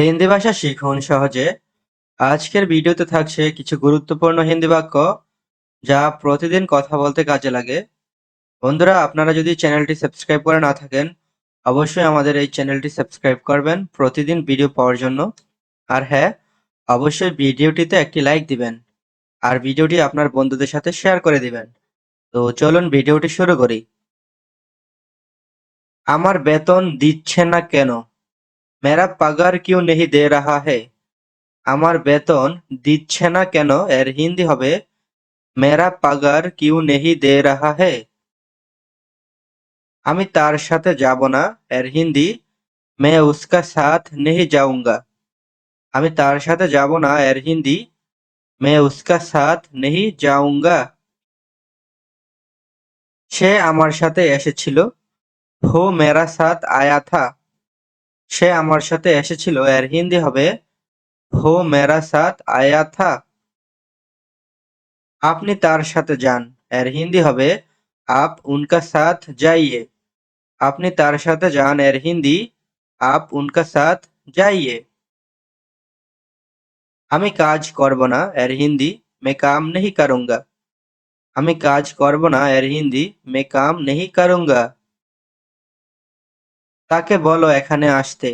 হিন্দি ভাষা শিখুন সহজে। আজকের ভিডিওতে থাকছে কিছু গুরুত্বপূর্ণ হিন্দি বাক্য যা প্রতিদিন কথা বলতে কাজে লাগে। বন্ধুরা, আপনারা যদি চ্যানেলটি সাবস্ক্রাইব করে না থাকেন, অবশ্যই আমাদের এই চ্যানেলটি সাবস্ক্রাইব করবেন প্রতিদিন ভিডিও পাওয়ার জন্য। আর হ্যাঁ, অবশ্যই ভিডিওটিতে একটি লাইক দিবেন আর ভিডিওটি আপনার বন্ধুদের সাথে শেয়ার করে দিবেন। তো চলুন ভিডিওটি শুরু করি। আমার বেতন দিচ্ছে না কেন? মেরা পাগার কিউ নেহি দে রাহা হে? আমার বেতন দিচ্ছে না কেন এর হিন্দি হবে মেরা পাগার কিউ নেহি দে রাহা হে। আমি তার সাথে যাব না এর হিন্দি মে উসকা সাথ নেহি যাউঙ্গা। আমি তার সাথে যাব না এর হিন্দি মে উসকা সাথ নেহি যাউঙ্গা। সে আমার সাথে এসেছিল, হো মেরা সাথ আয়া থা। সে আমার সাথে এসেছিল এর হিন্দি হবে হো মেরা সাথ আয়া থা। আপনি তার সাথে যান এর হিন্দি হবে আপ উনকা সাথ যাইয়ে। আপনি তার সাথে যান এর হিন্দি আপ উনকা সাথ যাইয়ে। আমি কাজ করব না এর হিন্দি মে কাম নেহি করুঙ্গা। আমি কাজ করব না এর হিন্দি মে কাম নেহি করুঙ্গা। তাকে বলো এখানে আসতে,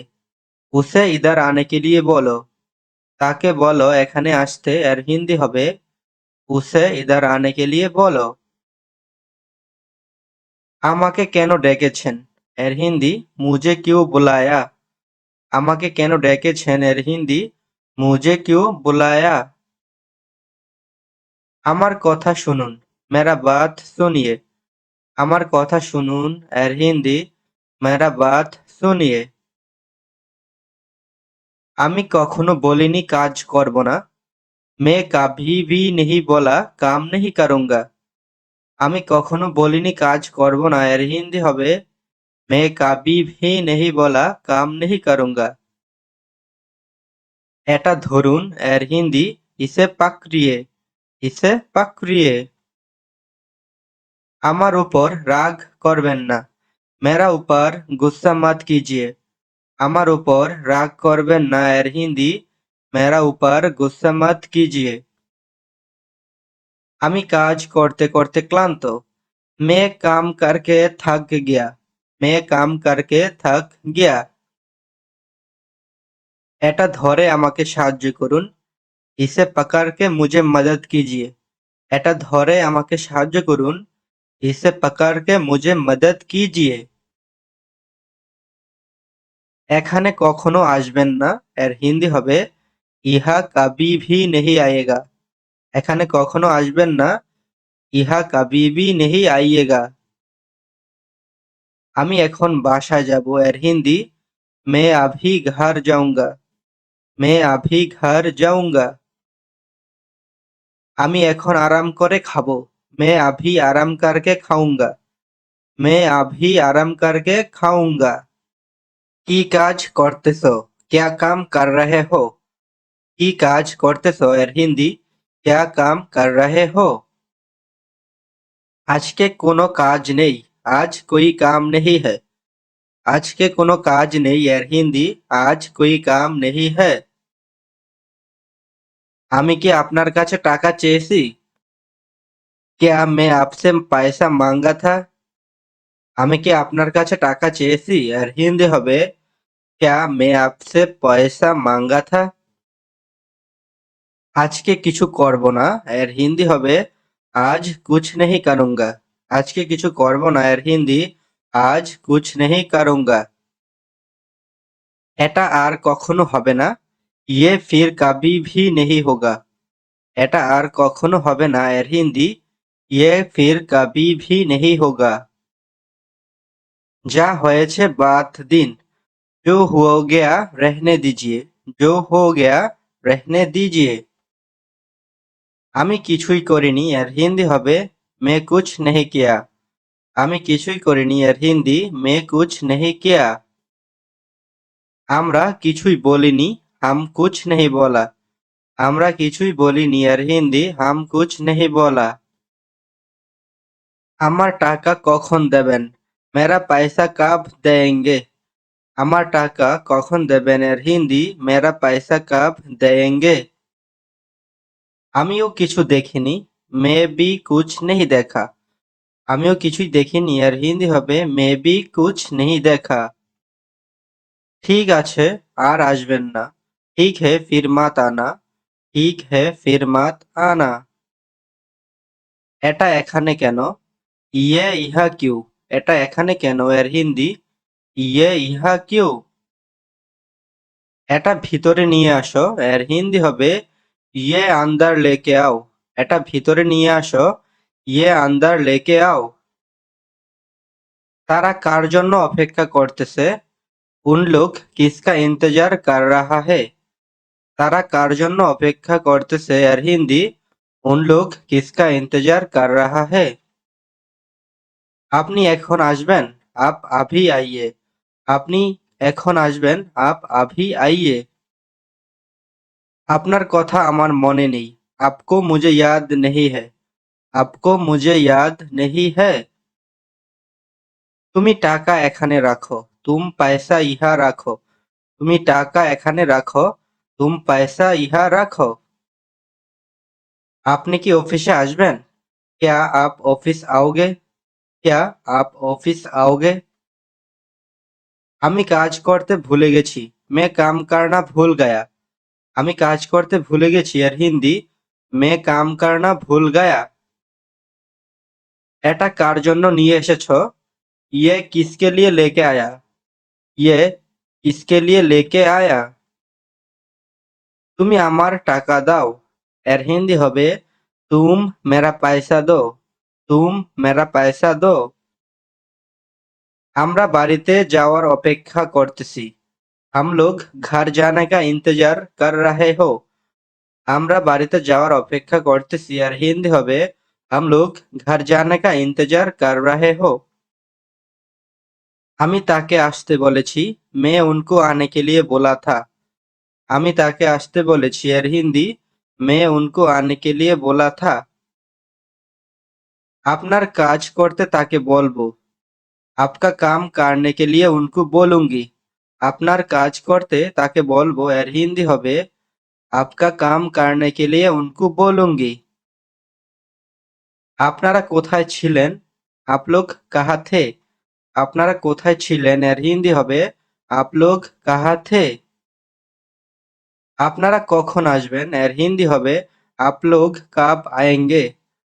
উসে ইধার আনে কে লিয়ে বলো। তাকে বলো এখানে আসতে এর হিন্দি হবে উসে ইধার আনে কে লিয়ে বলো। আমাকে কেন ডেকেছেন এর হিন্দি মুঝে কিউ বুলায়া। আমাকে কেন ডেকেছেন এর হিন্দি মুঝে কিউ বুলায়া। আমার কথা শুনুন, মেরা বাত সুনিয়ে। আমার কথা শুনুন এর হিন্দি মেরা বাত সুনিয়ে। আমি কখনো বলিনি কাজ করব না, মে কাভি ভি নেহি বলা কাম নেহি করুঙ্গা। আমি কখনো বলিনি কাজ করব না এর হিন্দি হবে মে কাভি ভি নেহি বলা কাম নেহি করুঙ্গা। এটা ধরুন এর হিন্দি ইসে পাকড়িয়ে। ইসে পাকড়িয়ে। আমার উপর রাগ করবেন না, মেরা উপর গুस्सा मत कीजिए। আমার উপর রাগ করবেন না এর হিন্দি মেরা উপর गुस्सा मत कीजिए। আমি কাজ করতে করতে ক্লান্ত, मैं काम करके थक गया। मैं काम करके थक गया। এটা ধরে আমাকে সাহায্য করুন, इसे पकड़ के मुझे मदद कीजिए। এটা ধরে আমাকে সাহায্য করুন, इसे पकड़ के मुझे मदद कीजिए। এখানে কখনো আসবেন না এর হিন্দি হবে ইহা কাবি ভি নেহি আয়েগা। এখানে কখনো আসবেন না ইহা কাবি ভি নেহি আইয়েগা। আমি এখন বাসায় যাব এর হিন্দি মে আভি ঘর যাউঙ্গা। মে আভি ঘর যাউঙ্গা। আমি এখন আরাম করে খাবো, মে আভি আরাম করকে খাউঙ্গা। মে আভি আরাম করকে খাউঙ্গা। কি কাজ করতেছো, क्या काम कर रहे हो। কি কাজ করতেছো এর হিন্দি क्या काम कर रहे हो। আজকে কোনো কাজ নেই, আজ कोई काम नहीं है। আজকে কোনো কাজ নেই এর হিন্দি আজ कोई काम नहीं है। আমি কি আপনার কাছে টাকা চেয়েছি, क्या मैं आपसे पैसा मांगा था। আমি কি আপনার কাছে টাকা চেয়েছি এর হিন্দি হবে क्या मैं आपसे पैसा मांगा था। আজকে কিছু করব না এর হিন্দি হবে আজ कुछ नहीं करूंगा। আজকে কিছু করব না এর হিন্দি আজ कुछ नहीं करूंगा। এটা আর কখনো হবে না, ये फिर कभी भी नहीं होगा। এটা আর কখনো হবে না এর হিন্দি ये फिर कभी भी नहीं होगा। যা হয়েছে বাদ দিন, जो हो गया रहने दीजिए। जो हो गया रहने दीजिए। আমি কিছুই করিনি এর হিন্দি হবে मैं कुछ नहीं किया। আমি কিছুই করিনি এর হিন্দি मैं कुछ नहीं किया। আমরা কিছুই বলিনি हम कुछ नहीं बोला। আমরা কিছুই বলিনি এর হিন্দি हम कुछ नहीं बोला। আমার টাকা কখন দেবেন, मेरा पैसा कब देंगे। আমার টাকা কখন দেবেন এর হিন্দি মেরা পয়সা কব দেয়েঙ্গে। আমিও কিছু দেখিনি, মে বি কুছ নেহি দেখা। আমিও কিছুই দেখিনি এর হিন্দি হবে মে বি কুছ নেহি দেখা। ঠিক আছে, আর আসবেন না। ঠিক হে ফির মাত আনা। ঠিক হে ফির মাত আনা। এটা এখানে কেন? ইয়ে ইহা কিউ। এটা এখানে কেন এর হিন্দি ইয়ে ইহা কিউ। এটা ভিতরে নিয়ে আসো এর হিন্দি হবে ইয়ে আন্দার লেকে আও। এটা ভিতরে নিয়ে আসো ইয়ে আন্দার লেকে আও। তারা কার জন্য অপেক্ষা করতেছে? উন লোগ কিসকা ইন্তজার কর রাহা হে। তারা কার জন্য অপেক্ষা করতেছে এর হিন্দি উন লোগ কিসকা ইন্তজার কর রাহা হে। আপনি এখন আসবেন? আপ আভি আইয়ে। আপনি এখন আসবেন? আপ আভি আইয়ে। আপনার কথা আমার মনে নেই। আপকো মুঝে ইয়াদ নেহি হ্যায়। আপকো মুঝে ইয়াদ নেহি হ্যায়। তুমি টাকা এখানে রাখো। তুম পয়সা ইহা রাখো। তুমি টাকা এখানে রাখো। তুম পয়সা ইহা রাখো। আপনি কি অফিসে আসবেন? क्या आप ऑफिस आओगे? क्या आप ऑफिस आओगे? আমি কাজ করতে ভুলে গেছি। मैं काम करना भूल गया। আমি কাজ করতে ভুলে গেছি এর হিন্দি मैं काम करना भूल गया। এটা কার জন্য নিয়ে এসেছো? ये किसके लिए लेके आया? ये किसके लिए लेके आया? তুমি আমার টাকা দাও। এর হিন্দি হবে तुम मेरा पैसा दो। तुम मेरा पैसा दो। আমরা বাড়িতে যাওয়ার অপেক্ষা করতেছি। हम लोग घर जाने का इंतजार कर रहे हो। আমরা বাড়িতে যাওয়ার অপেক্ষা করতেছি আর হিন্দি হবে हम लोग घर जाने का इंतजार कर रहे हो। আমি তাকে আসতে বলেছি मैं उनको आने के लिए बोला था। আমি তাকে আসতে বলেছি এর হিন্দি मैं उनको आने के लिए बोला था। আপনার কাজ করতে তাকে বলবো। आपका काम करने के लिए उनको बोलूंगी। আপনার কাজ করতে তাকে বলবো এর হিন্দি হবে आपका काम करने के लिए उनको बोलूंगी। আপনারা কোথায় ছিলেন? आप लोग कहाँ थे? আপনারা কোথায় ছিলেন এর হিন্দি হবে आप लोग कहाँ थे? আপনারা কখন আসবেন এর হিন্দি হবে आप लोग कब आएंगे?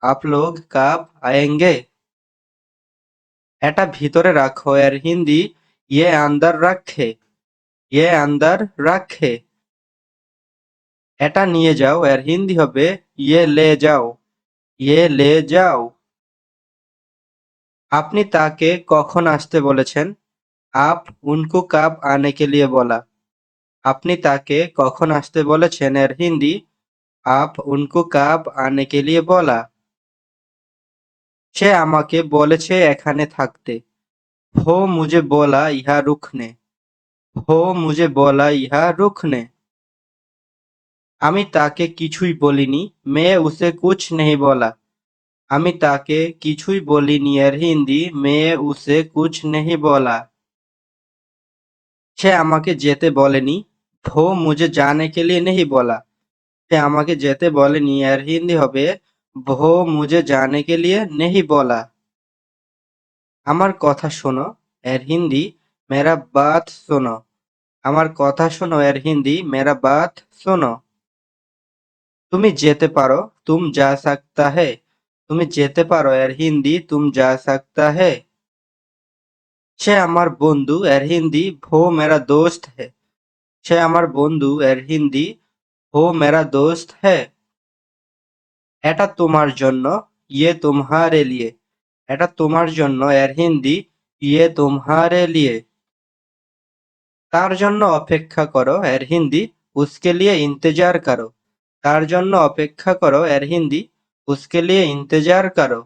आप लोग कब आएंगे? এটা ভিতরে রাখো এর হিন্দি ये अंदर रखे। ये अंदर रखे। এটা নিয়ে যাও এর হিন্দি হবে ये ले जाओ। ये ले जाओ। আপনি তাকে কখন আসতে বলেছেন? आप उनको कब आने के लिए बोला। আপনি তাকে কখন আসতে বলেছেন এর হিন্দি आप उनको कब आने के लिए बोला। সে আমাকে বলেছে এখানে থাকতে। वो मुझे बोला यहाँ रुकने। वो मुझे बोला यहाँ रुकने। আমি তাকে কিছুই বলিনি मैं उसे कुछ नहीं बोला। আমি তাকে কিছুই বলিনি এর হিন্দি मैं उसे कुछ नहीं बोला। সে আমাকে যেতে বলেনি वो मुझे जाने के लिए नहीं बोला। সে আমাকে যেতে বলেনি এর হিন্দি হবে वो मुझे जाने के लिए नहीं बोला। আমার কথা শোনো এর হিন্দি मेरा बात सुनो। আমার কথা শোনো এর হিন্দি मेरा बात सुनो। তুমি যেতে পারো तुम जा सकता है। তুমি যেতে পারো এর হিন্দি तुम जा सकता है। সে আমার বন্ধু এর হিন্দি वो मेरा दोस्त है। সে আমার বন্ধু এর হিন্দি वो मेरा दोस्त है। এটা তোমার জন্য ये तुम्हारे लिए। এটা তোমার জন্য এর হিন্দি ये तुम्हारे लिए। তার জন্য অপেক্ষা করো এর হিন্দি उसके लिए इंतजार करो। তার জন্য অপেক্ষা করো এর হিন্দি उसके लिए इंतजार करो।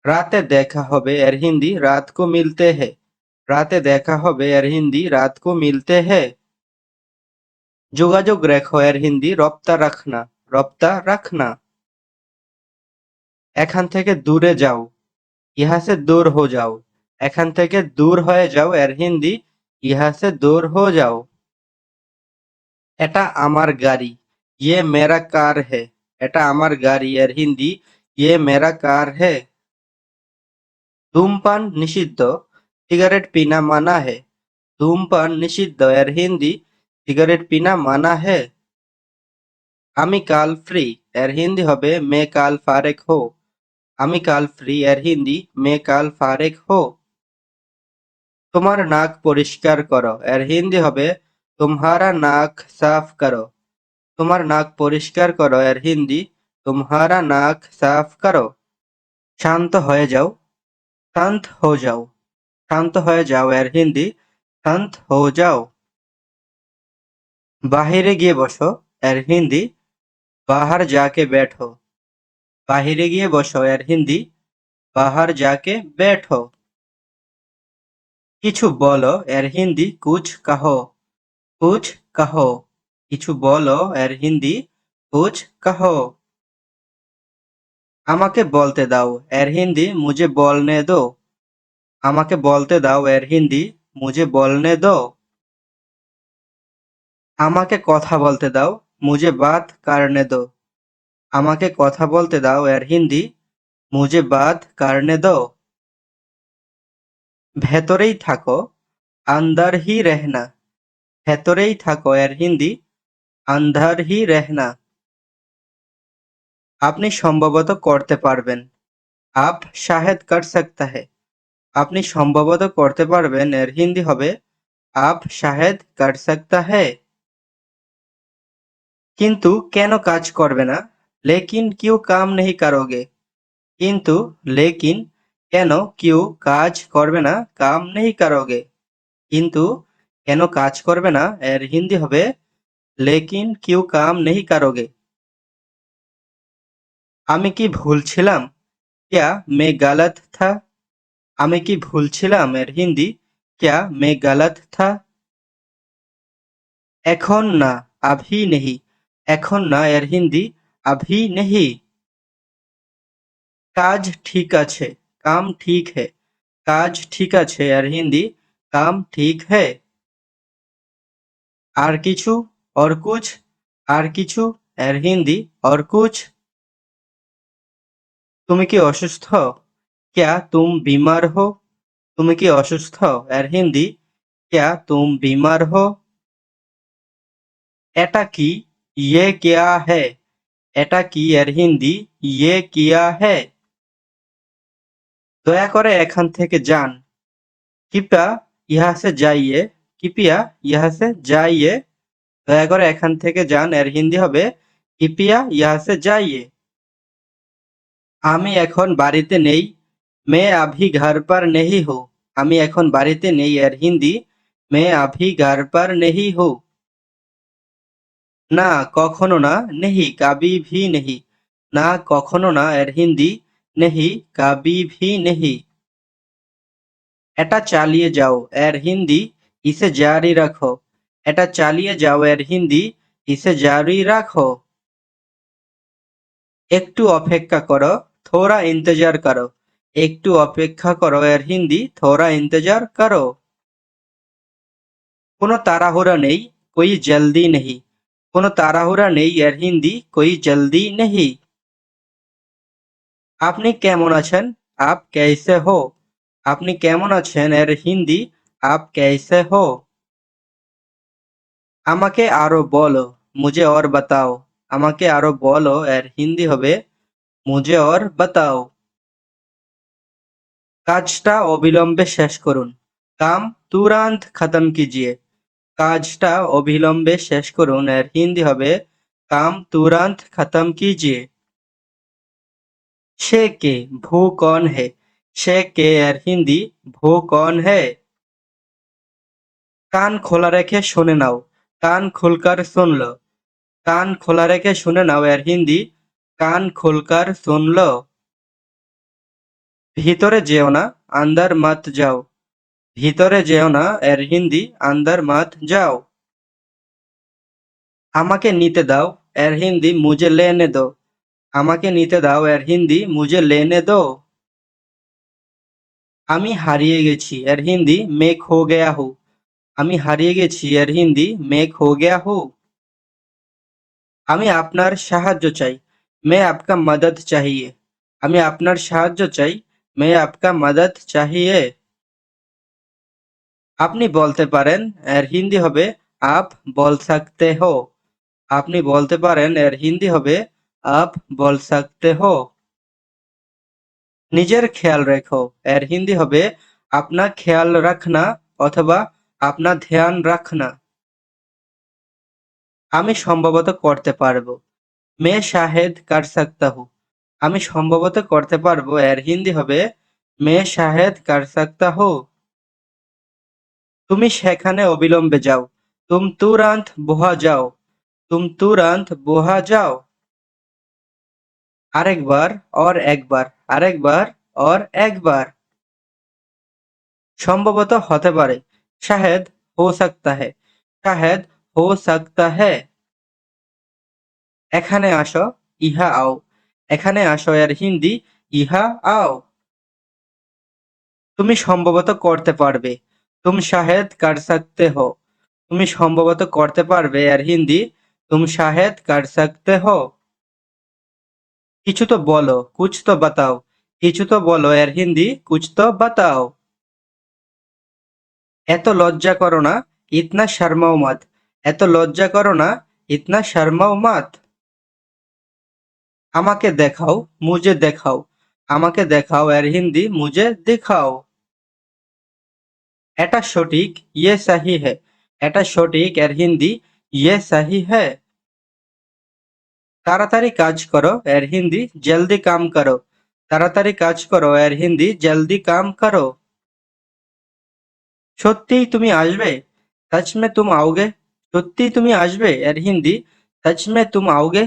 রাতে দেখা হবে এর হিন্দি रात को मिलते हैं। রাতে দেখা হবে এর হিন্দি रात को मिलते हैं। যোগাযোগ রেখো এর হিন্দি রপ্তা রাখনা। রপ্তা রাখনা। এখান থেকে দূরে যাও। ইহা সে দূর হো যাও। এখান থেকে দূর হয়ে যাও এর হিন্দি ইহা সে দূর হো যাও। এটা আমার গাড়ি, ইয়ে মেরা কার হে। এটা আমার গাড়ি এর হিন্দি ইয়ে মেরা কার হে। ধূমপান নিষিদ্ধ, সিগারেট পিনা মানা হে। ধূমপান নিষিদ্ধ এর হিন্দি সিগারেট পিনা মানা হে। আমি কাল ফ্রি এর হিন্দি হবে মে কাল ফারেক হো। আমি কাল ফ্রি এর হিন্দি মে কাল ফারেক হো। তোমার নাক পরিষ্কার করো এর হিন্দি হবে তুমহারা নাক সাফ করো। তোমার নাক পরিষ্কার করো এর হিন্দি তুমহারা নাক সাফ করো। শান্ত হয়ে যাও, শান্ত হো যাও। শান্ত হয়ে যাও এর হিন্দি শান্ত হো যাও। বাহিরে গিয়ে বসো এর হিন্দি বাহার যাকে बैठो। বাহিরে গিয়ে বসো এর হিন্দি বাহার যাকে बैठो। কিছু বলো এর হিন্দি কুছ কাহো। কুছ কাহো। কিছু বলো এর হিন্দি কুছ কাহো। আমাকে বলতে দাও এর হিন্দি মুঝে বলনে দো। আমাকে বলতে দাও এর হিন্দি মুঝে বলনে দো। আমাকে কথা বলতে দাও মুঝে বাত করনে দো। আমাকে কথা বলতে দাও এর হিন্দি মুঝে বাত করনে দো। ভেতরেই থাকো अंदर ही रहना। ভেতরেই থাকো এর হিন্দি अंदर ही रहना। আপনি সম্ভবত করতে পারবেন आप शायद कर सकता है। আপনি সম্ভবত করতে পারবেন এর হিন্দি হবে आप शायद कर सकता है। কিন্তু কেন কাজ করবে না लेकिन क्यों काम नहीं करोगे। কিন্তু लेकिन কেন क्यों কাজ করবে না काम नहीं करोगे। কিন্তু কেন কাজ করবে না এর হিন্দি হবে लेकिन क्यों काम नहीं करोगे। আমি কি ভুল ছিলাম क्या मैं गलत था। আমি কি ভুল ছিলাম এর হিন্দি क्या मैं गलत था। এখন না अभी नहीं। এখন না এর হিন্দি अभी नहीं। কাজ ঠিক আছে काम ठीक है। কাজ ঠিক আছে এর হিন্দি काम ठीक है। আর কিছু और कुछ। আর কিছু এর হিন্দি और कुछ। তুমি কি অসুস্থ क्या तुम बीमार हो। তুমি কি অসুস্থ এর হিন্দি क्या तुम बीमार हो। এটা কি ये क्या है। এটা কি এর হিন্দি ये किया है। দয়া করে এখান থেকে যান कृपया यहाँ से जाइए। कृपया यहाँ से जाइए। দয়া করে এখান থেকে যান এর হিন্দি হবে कृपया यहाँ से जाइए। আমি এখন বাড়িতে নেই मैं अभी घर पर नहीं हूँ। আমি এখন বাড়িতে নেই এর হিন্দি मैं अभी घर पर नहीं हूँ। না কখনো না नहीं कभी भी नहीं। না কখনো না এর হিন্দি नहीं कभी भी नहीं। এটা চালিয়ে যাও এর হিন্দি इसे जारी रखो। এটা চালিয়ে যাও এর হিন্দি इसे जारी रखो। একটু অপেক্ষা করো थोड़ा इंतजार करो। একটু অপেক্ষা করো এর হিন্দি थोड़ा इंतजार करो। কোনো তাড়াহুড়া নেই कोई जल्दी नहीं। কোনো তাড়াহুড়া নেই এর হিন্দি कोई जल्दी नहीं। আপনি কেমন আছেন आप कैसे हो। আপনি কেমন আছেন এর হিন্দি आप कैसे हो। আমাকে আরো বলো मुझे और बताओ। আমাকে আরো বলো এর হিন্দি হবে मुझे और बताओ। কাজটা অবিলম্বে শেষ করুন काम तुरंत खत्म कीजिए। কাজটা অবিলম্বে শেষ করুন এর হিন্দি হবে काम तुरंत खत्म कीजिए। সে কে ভু কন হে। সে কে এর হিন্দি ভু কন হে। কান খোলা রেখে শুনে নাও কান খুলকার सुन लो। কান খোলা রেখে শুনে নাও এর হিন্দি কান খুলকার सुन लो। ভিতরে যেও না अंदर मत जाओ। ভিতরে যেও না এর হিন্দি अंदर मत जाओ। আমাকে নিতে দাও এর হিন্দি मुझे लेने दो। আমাকে নিতে দাও এর হিন্দি मुझे लेने दो। আমি হারিয়ে গেছি এর হিন্দি मैं खो गया हूँ। আমি হারিয়ে গেছি এর হিন্দি मैं खो गया हूँ। আমি আপনার সাহায্য চাই मैं आपका मदद चाहिए। আমি আপনার সাহায্য চাই मैं आपका मदद चाहिए। আপনি বলতে পারেন এর হিন্দি হবে आप बोल सकते हो। আপনি বলতে পারেন এর হিন্দি হবে आप बोल सकते हो। নিজের খেয়াল রেখো এর হিন্দি হবে अपना ख्याल रखना অথবা अपना ध्यान रखना। আমি সম্ভবত করতে পারবো मैं शायद कर सकता हूँ। আমি সম্ভবত করতে পারবো এর হিন্দি হবে मैं शायद कर सकता हूँ। তুমি সেখানে অবিলম্বে যাও तुम तुरंत वहाँ जाओ। तुम तुरंत वहाँ जाओ। আরেকবার और একবার আরেকবার और একবার। সম্ভবত হতে পারে शायद हो सकता है। शायद हो सकता है। এখানে আসো ইহা আও। এখানে আসো এর হিন্দি ইহা আও। তুমি সম্ভবত করতে পারবে तुम शायद कर सकते हो। তুমি সম্ভবত করতে পারবে এর হিন্দি तुम शायद कर सकते हो। কিছু তো বলো कुछ तो बताओ। কিছু তো বলো এর হিন্দি कुछ तो बताओ। এত লজ্জা করো না इतना शर्माओ मत। এত লজ্জা করো না इतना शर्माओ मत। আমাকে দেখাও मुझे দেখাও। আমাকে দেখাও এর হিন্দি मुझे दिखाओ। এটা সঠিক ये सही है। এটা সঠিক এর হিন্দি ये सही है। তাড়াতাড়ি কাজ করো এর হিন্দি জলদি কাম করো। তাড়াতাড়ি কাজ করো এর হিন্দি জলদি কাম করো। সত্যিই তুমি আসবে सच में तुम आओगे। সত্যিই তুমি আসবে এর হিন্দি सच में तुम आओगे।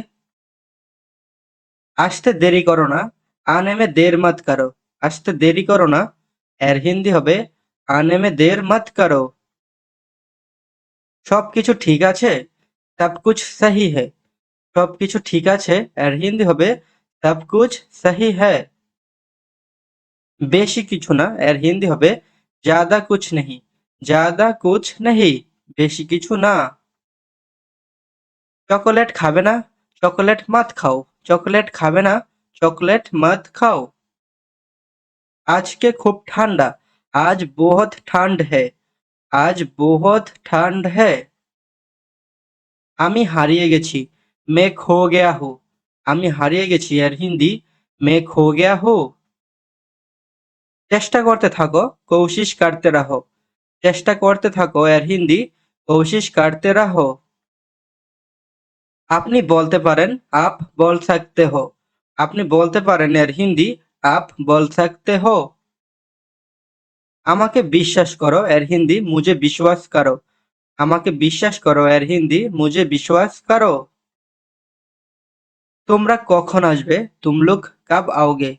আসতে দেরি করো না आने में देर मत करो। আসতে দেরি করো না এর হিন্দি হবে आने में देर मत करो। সবকিছু ঠিক আছে सब कुछ सही है। সবকিছু ঠিক আছে এর হিন্দি হবে सब कुछ सही है। বেশি কিছু না এর হিন্দি হবে ज्यादा कुछ नहीं। ज्यादा कुछ नहीं। বেশি কিছু না। চকোলেট খাবে না চকোলেট মত খাও। চকোলেট খাবে না চকোলেট মত খাও। আজকে খুব ঠান্ডা आज बहुत ठंड है। आज बहुत ठंड है। আমি হারিয়ে গেছি मैं खो गया हूँ। আমি হারিয়ে গেছি এর হিন্দি मैं खो गया हूँ। চেষ্টা করতে থাকো कोशिश करते रहो। চেষ্টা করতে থাকো এর হিন্দি कोशिश करते रहो। আপনি বলতে পারেন आप बोल सकते हो। আপনি বলতে পারেন এর হিন্দি आप बोल सकते हो। আমাকে বিশ্বাস করো এর হিন্দি मुझे विश्वास करो। আমাকে বিশ্বাস করো এর হিন্দি मुझे विश्वास करो। তোমরা কখন আসবে तुम लोग कब आओगे।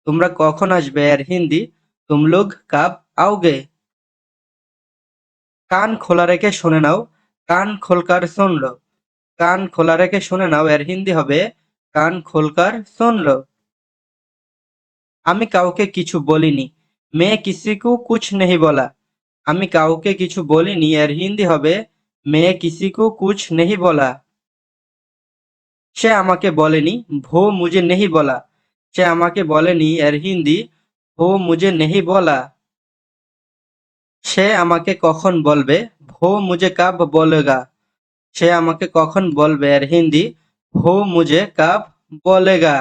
তোমরা কখন আসবে এর হিন্দি तुम लोग कब आओगे। কান খোলা রেখে শুনে নাও কান খোলকার सुन लो। কান খোলা রেখে শুনে নাও এর হিন্দি হবে কান খোলকার सुन लो। আমি কাউকে কিছু বলিনি मैं किसी को कुछ नहीं बोला। আমি কাউকে কিছু বলিনি এর হিন্দি হবে मैं किसी को कुछ नहीं बोला। সে আমাকে বলেনি वो मुझे नहीं बोला। সে আমাকে বলেনি এর হিন্দি वो मुझे नहीं बोला। সে আমাকে কখন বলবে वो मुझे कब बोलेगा। সে আমাকে কখন বলবে এর হিন্দি वो मुझे कब बोलेगा।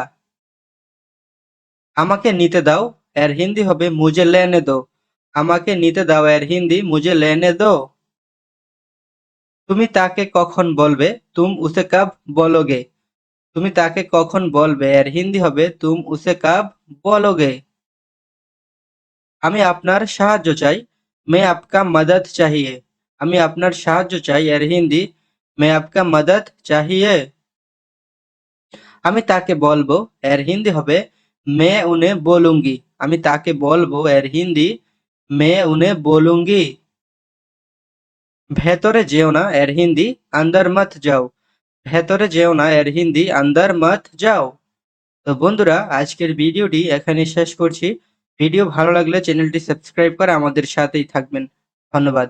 আমাকে নিতে দাও এর হিন্দি হবে मुझे लेने दो। আমাকে নিতে দাও এর হিন্দি मुझे लेने दो। তুমি তাকে কখন বলবে तुम उसे कब बोलोगे। তুমি তাকে কখন বলবে এর হিন্দি হবে तुम उसे कब बोलोगे। আমি আপনার সাহায্য চাই मैं आपका मदद चाहिए। আমি আপনার সাহায্য চাই এর হিন্দি मैं आपका मदद चाहिए। আমি তাকে বলবো এর হিন্দি হবে मैं उन्हें बोलूंगी। আমি তাকে বলবো এর হিন্দি मैं उन्हें बोलूंगी। ভেতরে যেও না এর হিন্দি अंदर मत जाओ। ভেতরে যেও না এর হিন্দি अंदर मत जाओ। তো বন্ধুরা আজকের ভিডিওটি এখানে শেষ করছি। ভিডিও ভালো লাগলে চ্যানেলটি সাবস্ক্রাইব করে আমাদের সাথেই থাকবেন। ধন্যবাদ।